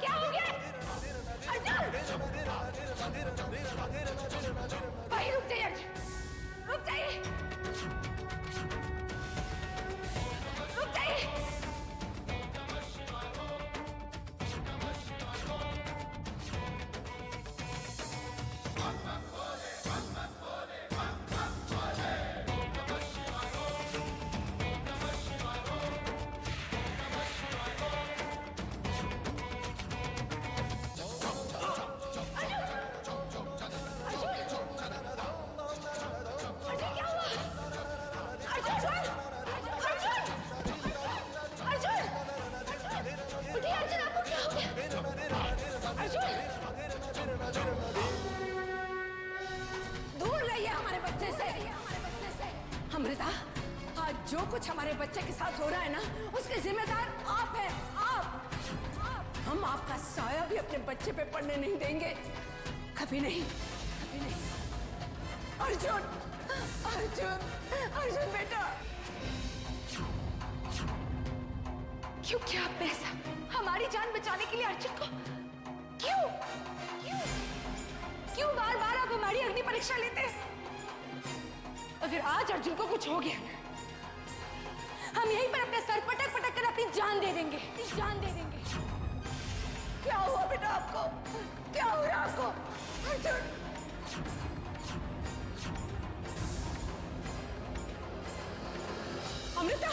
क्या हो गया? अर्जुन! भाई रुक जाइए अर्जुन, रुक जाइए, रुक जाइए। दूर रहिए हमारे बच्चे से। अमृता, आज जो कुछ हमारे बच्चे के साथ हो रहा है ना, उसके जिम्मेदार आप हैं। आप। हम आपका साया भी अपने बच्चे पे पड़ने नहीं देंगे, कभी नहीं, कभी नहीं। अर्जुन, अर्जुन, अर्जुन बेटा। क्यों किया आपने ऐसा? हमारी जान बचाने के लिए अर्जुन को क्यों क्यों क्यों बार बार आप हमारी अग्नि परीक्षा लेते हैं? अगर आज अर्जुन को कुछ हो गया ना, हम यहीं पर अपने सर पटक पटक कर अपनी जान दे देंगे, जान दे देंगे। क्या हुआ बेटा आपको? क्या हो रहा है आपको? अर्जुन, अमृता,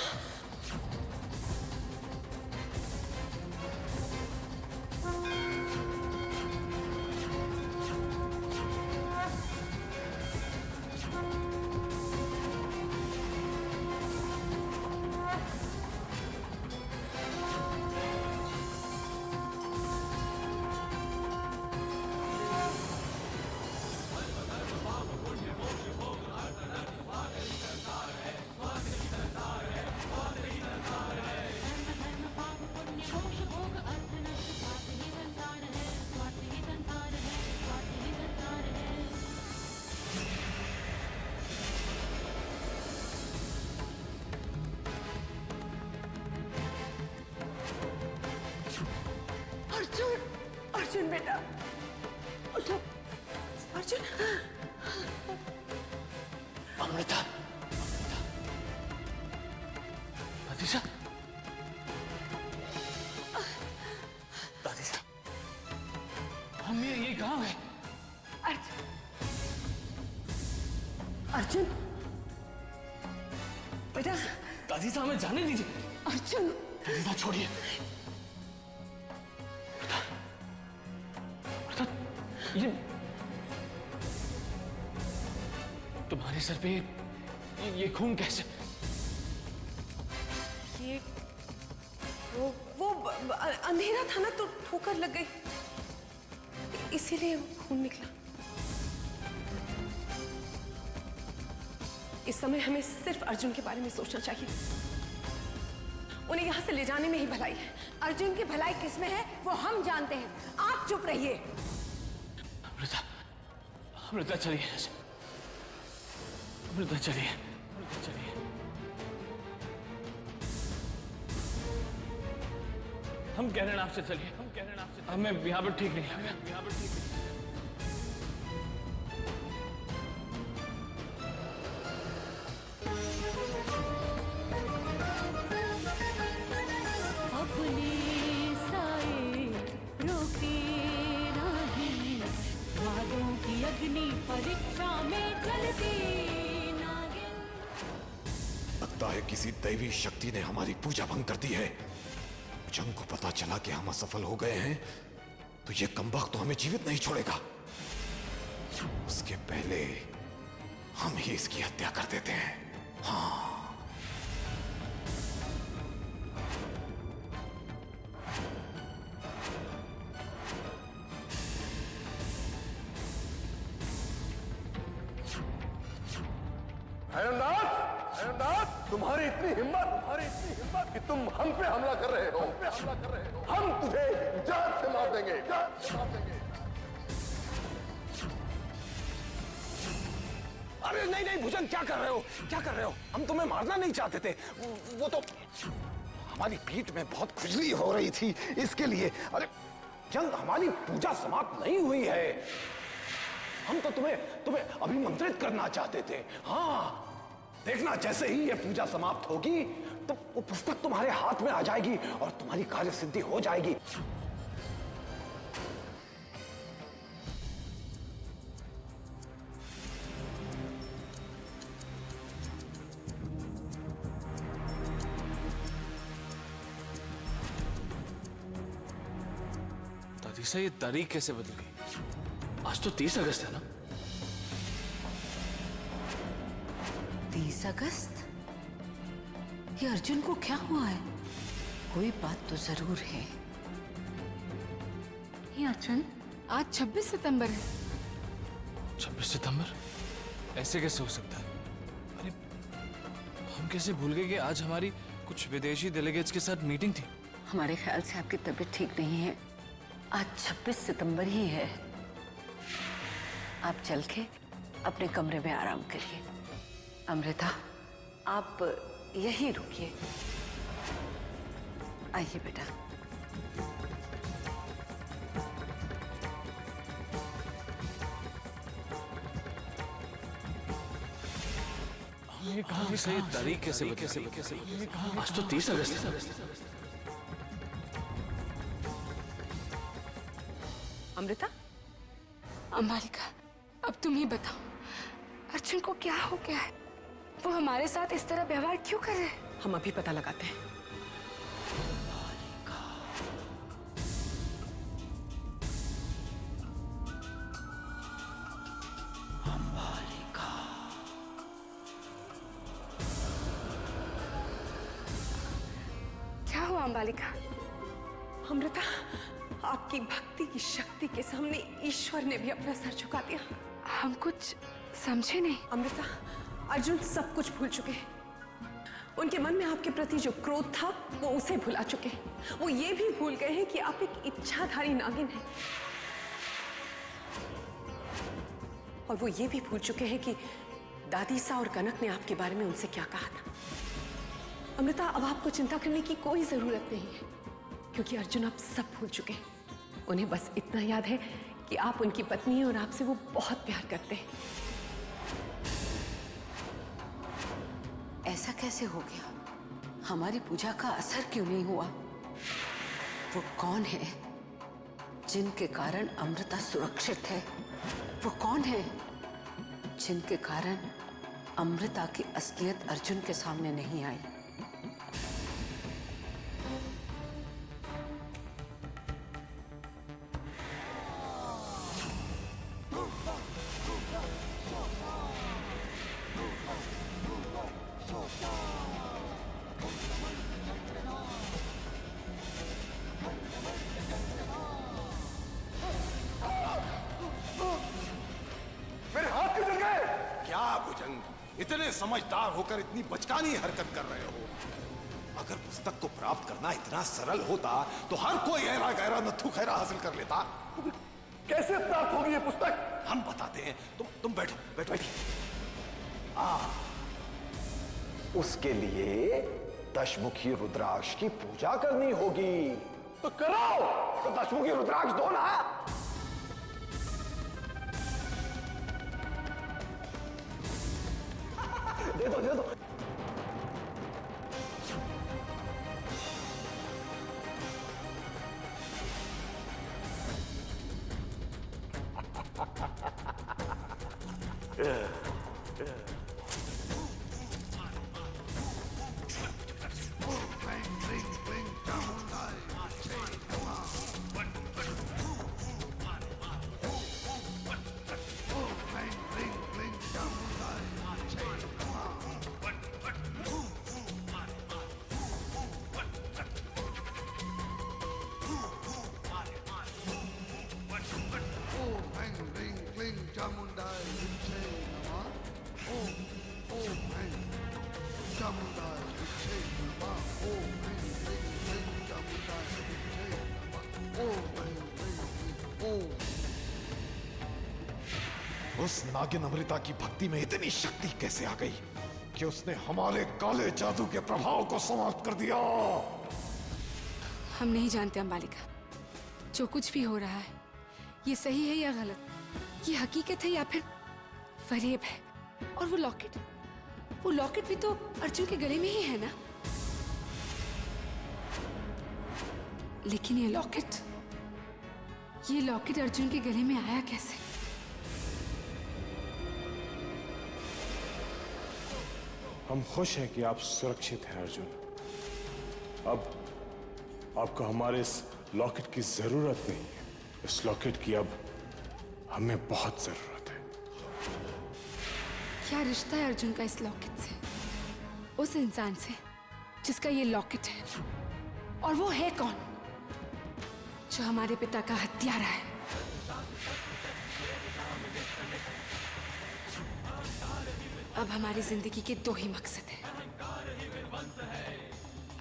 अर्जुन बेटा उठो। अर्जुन, अमृता, दादीजा, दादीजा, हम ये कहाँ है? अर्जुन, अर्जुन बेटा, दादीजा हमें जाने दीजिए। अर्जुन, दादीजा छोड़िए। ये तुम्हारे सर पे ये खून कैसे? ये वो अंधेरा था ना, तो ठोकर लग गई, इसीलिए खून निकला। इस समय हमें सिर्फ अर्जुन के बारे में सोचना चाहिए। उन्हें यहां से ले जाने में ही भलाई है। अर्जुन की भलाई किसमें है वो हम जानते हैं, आप चुप रहिए। अमृता, अमृता चलिए, अमृता चलिए, अमृता चलिए। हम कह रहे हैं आपसे चलिए, हम कह रहे हैं आपसे। हमें यहाँ पर ठीक नहीं है, हमें यहाँ पर ठीक नहीं। अपने साए रोके नहीं, वादों की अग्नि परीक्षा में जलती नागिन। लगता है किसी दैवी शक्ति ने हमारी पूजा भंग कर दी है। जंग को पता चला कि हम असफल हो गए हैं, तो ये कमबख्त तो हमें जीवित नहीं छोड़ेगा। उसके पहले हम ही इसकी हत्या कर देते हैं। हाँ, तुम्हारी इतनी हिम्मत कि तुम हम पे हमला कर रहे हो। हम तुझे जान से मार देंगे, जान से मार देंगे। अरे नहीं नहीं भुजंग, क्या कर रहे हो, क्या कर रहे हो? हम तुम्हें मारना नहीं चाहते थे, वो तो हमारी पीठ में बहुत खुजली हो रही थी, इसके लिए। अरे जंग हमारी पूजा समाप्त नहीं हुई है। हम तो तुम्हें अभिमंत्रित करना चाहते थे। हाँ, देखना जैसे ही ये पूजा समाप्त होगी तो वो पुस्तक तुम्हारे हाथ में आ जाएगी और तुम्हारी कार्य सिद्धि हो जाएगी। दादीसा, ये तारीख कैसे बदल गई? आज तो 30 अगस्त है ना? 30 अगस्त? ये अर्जुन को क्या हुआ है? कोई बात तो जरूर है। ये अर्जुन, आज 26 सितंबर है। 26 सितंबर? ऐसे कैसे हो सकता है? अरे, हम कैसे भूल गए कि आज हमारी कुछ विदेशी डेलीगेट्स के साथ मीटिंग थी? हमारे ख्याल से आपकी तबीयत ठीक नहीं है। आज 26 सितंबर ही है। आप चल के अपने कमरे में आराम करिए। अमृता, आप यहीं रुकिए। आइए बेटा। ये कहाँ से ये तारीख कैसे बदल? आज तो 30 अगस्त है। अमृता, अंबालिका, अब तुम ही बताओ, अर्जुन को क्या हो गया है? वो हमारे साथ इस तरह व्यवहार क्यों कर रहे हैं? हम अभी पता लगाते हैं। क्या हुआ अंबालिका? अमृता, आपकी भक्ति की शक्ति के सामने ईश्वर ने भी अपना सर झुका दिया। हम कुछ समझे नहीं। अमृता, अर्जुन सब कुछ भूल चुके हैं। उनके मन में आपके प्रति जो क्रोध था वो उसे भुला चुके हैं। वो ये भी भूल गए हैं कि आप एक इच्छाधारी नागिन हैं। और वो ये भी भूल चुके हैं कि दादीसा और कनक ने आपके बारे में उनसे क्या कहा था। अमृता, अब आपको चिंता करने की कोई जरूरत नहीं है, क्योंकि अर्जुन अब सब भूल चुके हैं। उन्हें बस इतना याद है कि आप उनकी पत्नी हैं और आपसे वो बहुत प्यार करते हैं। ऐसा कैसे हो गया? हमारी पूजा का असर क्यों नहीं हुआ? वो कौन है जिनके कारण अमृता सुरक्षित है? वो कौन है जिनके कारण अमृता की असलियत अर्जुन के सामने नहीं आई? मेरे हाथ क्यों जल गए? क्या भुजंग, इतने समझदार होकर इतनी बचकानी हरकत कर रहे हो? अगर पुस्तक को प्राप्त करना इतना सरल होता तो हर कोई ऐरा गहरा नथु खैरा हासिल कर लेता। कैसे प्राप्त होगी ये पुस्तक? हम बताते हैं, तुम बैठो बैठो बैठो। उसके लिए दशमुखी रुद्राक्ष की पूजा करनी होगी। तो कराओ। तो दशमुखी रुद्राक्ष दो ना। दे दो दे दो। उस नागिन अमृता की भक्ति में इतनी शक्ति कैसे आ गई कि उसने हमारे काले जादू के प्रभाव को समाप्त कर दिया? हम नहीं जानते अंबालिका। जो कुछ भी हो रहा है ये सही है या गलत, ये हकीकत है या फिर फरेब है? और वो लॉकेट भी तो अर्जुन के गले में ही है ना। लेकिन ये लॉकेट अर्जुन के गले में आया कैसे? हम खुश हैं कि आप सुरक्षित हैं अर्जुन। अब आपको हमारे इस लॉकेट की जरूरत नहीं है। इस लॉकेट की अब हमें बहुत जरूरत है। क्या रिश्ता है अर्जुन का इस लॉकेट से, उस इंसान से जिसका ये लॉकेट है? और वो है कौन जो हमारे पिता का हत्यारा है? अब हमारी जिंदगी के दो ही मकसद हैं,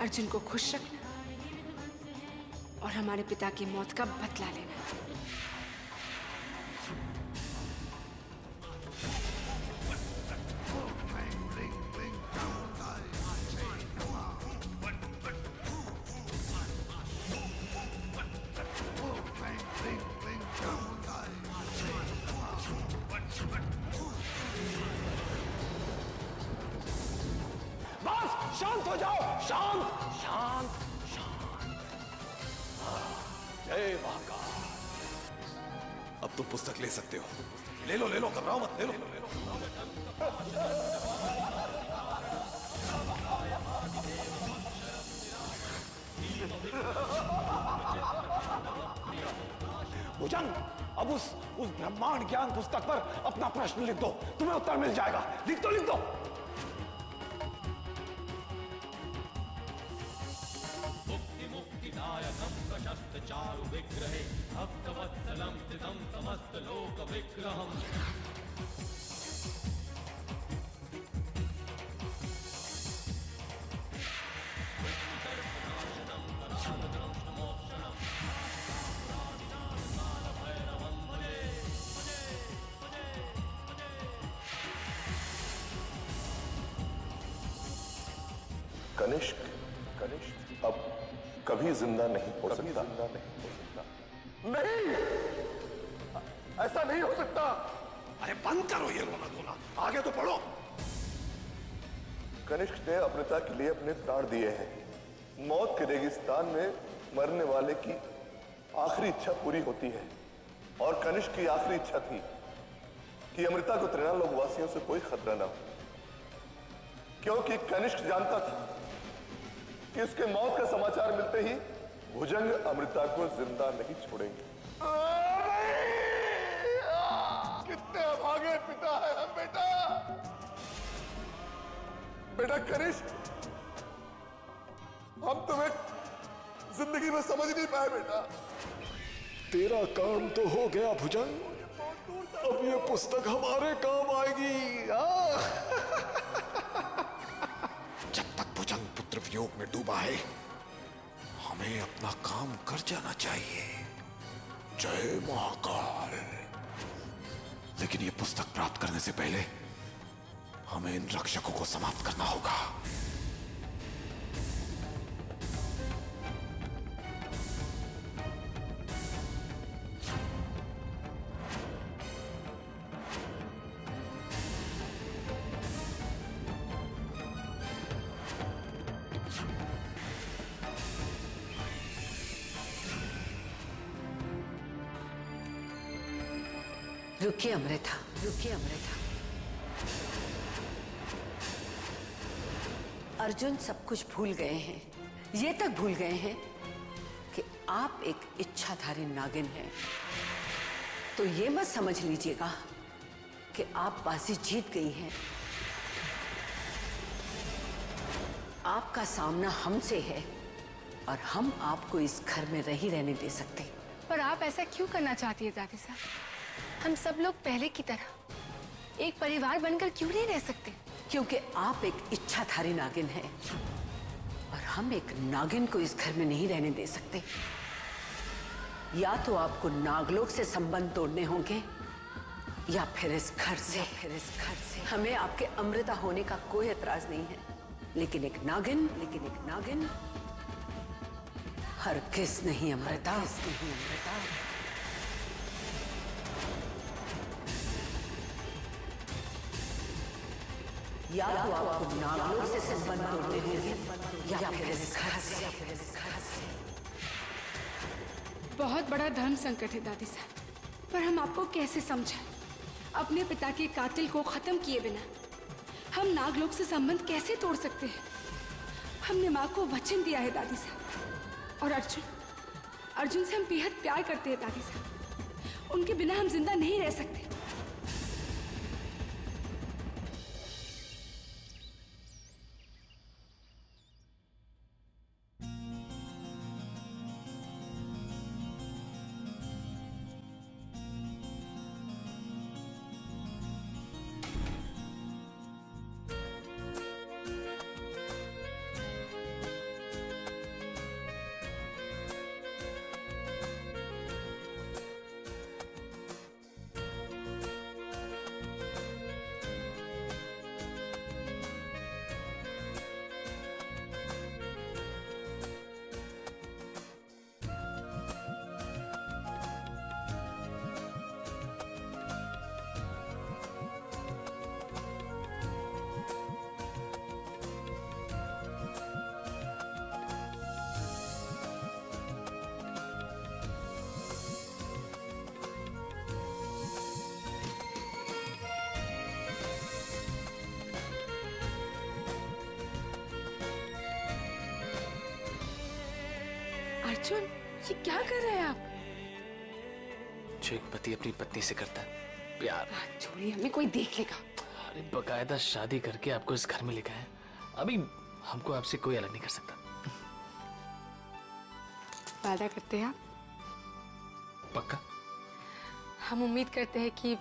अर्जुन को खुश रखना और हमारे पिता की मौत का बदला लेना। बस शांत हो जाओ, शांत शांत शांत। जय महाकाल। अब तुम पुस्तक ले सकते हो। ले लो घबराओ मत, ले लो। भुजंग, अब उस ब्रह्मांड ज्ञान पुस्तक पर अपना प्रश्न लिख दो, तुम्हें उत्तर मिल जाएगा। लिख दो। कनिष्क अब कभी जिंदा नहीं हो सकता। नहीं, ऐसा नहीं हो सकता। अरे बंद करो ये रोना धोना, आगे तो पढ़ो। कनिष्क ने अमृता के लिए अपने प्राण दिए हैं। मौत के रेगिस्तान में मरने वाले की आखिरी इच्छा पूरी होती है, और कनिष्क की आखिरी इच्छा थी कि अमृता को त्रिनालोक वासियों से कोई खतरा ना हो, क्योंकि कनिष्क जानता था कि उसके मौत का समाचार मिलते ही भुजंग अमृता को जिंदा नहीं छोड़ेंगे। कितने अभागे पिता है हम। बेटा कनिष्क, हम तुम्हें जिंदगी में समझ नहीं पाए बेटा। तेरा काम तो हो गया भुजंग, अब ये पुस्तक हमारे काम आएगी। जब तक भुजंग पुत्र वियोग में डूबा है, हमें अपना काम कर जाना चाहिए। जय महाकाल। लेकिन ये पुस्तक प्राप्त करने से पहले हमें इन रक्षकों को समाप्त करना होगा। रुकिए अमृता। अर्जुन सब कुछ भूल गए हैं। ये तक भूल गए हैं कि आप एक इच्छाधारी नागिन हैं। तो ये मत समझ लीजिएगा कि आप बाजी जीत गई हैं। आपका सामना हमसे है और हम आपको इस घर में नहीं रहने दे सकते। पर आप ऐसा क्यों करना चाहती है दादी साहब? हम सब लोग पहले की तरह एक परिवार बनकर क्यों नहीं रह सकते? क्योंकि आप एक इच्छाधारी नागिन हैं और हम एक नागिन को इस घर में नहीं रहने दे सकते। या तो आपको नागलोक से संबंध तोड़ने होंगे या फिर इस घर से। हमें आपके अमृता होने का कोई एतराज नहीं है, लेकिन एक नागिन हरगिज़ नहीं अमृता। या तो आपको नागलोक से संबंध तोड़ने होंगे या फिर इस घर से। बहुत बड़ा धर्म संकट है दादी साहब, पर हम आपको कैसे समझाएं? अपने पिता के कातिल को खत्म किए बिना हम नागलोक से संबंध कैसे तोड़ सकते हैं? हमने माँ को वचन दिया है दादी साहब। और अर्जुन से हम बेहद प्यार करते हैं दादी साहब। उनके बिना हम जिंदा नहीं रह सकते। अर्जुन, ये क्या कर रहे हैं आप? जो एक पति अपनी पत्नी से करता है प्यार। छोड़िए, हमें कोई देख लेगा। अरे बकायदा शादी करके आपको इस घर में लेकर आए, अभी हमको आपसे कोई अलग नहीं कर सकता। वादा करते हैं आप? पक्का? हम उम्मीद करते हैं कि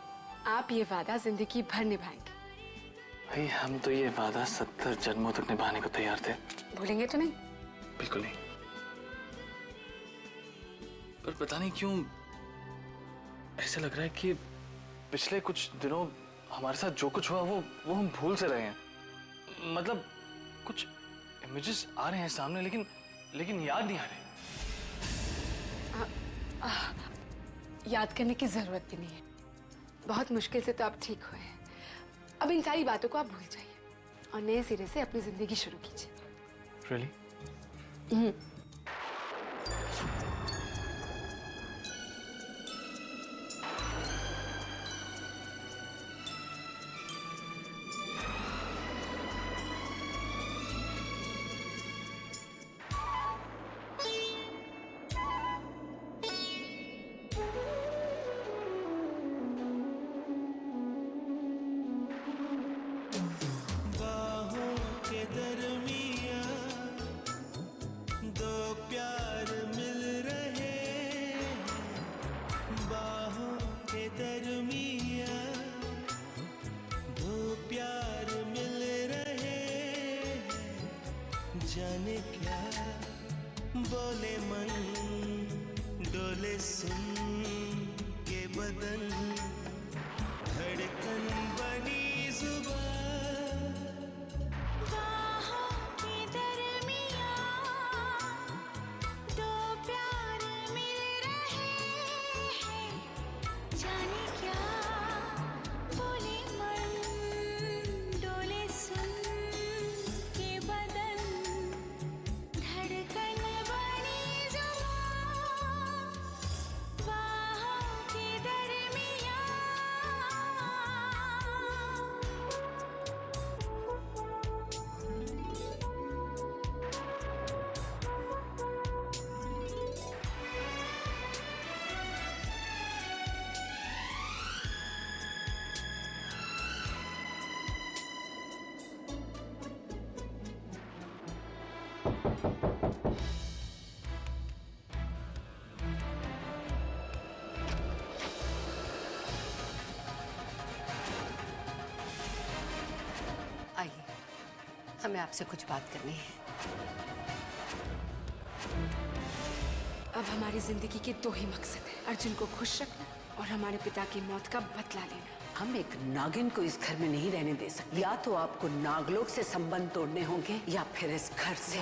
आप ये वादा जिंदगी भर निभाएंगे। भाई हम तो ये वादा 70 जन्मों तक निभाने को तैयार थे। भूलेंगे तो नहीं? बिल्कुल नहीं। पर पता नहीं क्यों ऐसा लग रहा है कि पिछले कुछ दिनों हमारे साथ जो कुछ हुआ वो हम भूल से रहे हैं। मतलब कुछ इमेजेस आ रहे हैं सामने, लेकिन याद नहीं आ रहे। याद करने की जरूरत भी नहीं है। बहुत मुश्किल से तो आप ठीक हुए हैं। अब इन सारी बातों को आप भूल जाइए और नए सिरे से अपनी जिंदगी शुरू कीजिए। Really? जाने क्या बोले मन, डोले सुन के बदन, धड़कन बनी जुबान, बाहों के दरमियां दो प्यार मिल रहे हैं। जाने क्या बोले मन, डोले सुन के बदन, धड़कन बनी जुबान, बाहों के दरमियां। आइए, हमें आपसे कुछ बात करनी है। अब हमारी जिंदगी के दो ही मकसद हैं, अर्जुन को खुश रखना और हमारे पिता की मौत का बदला लेना। हम एक नागिन को इस घर में नहीं रहने दे सकते। या तो आपको नागलोक से संबंध तोड़ने होंगे या फिर इस घर से।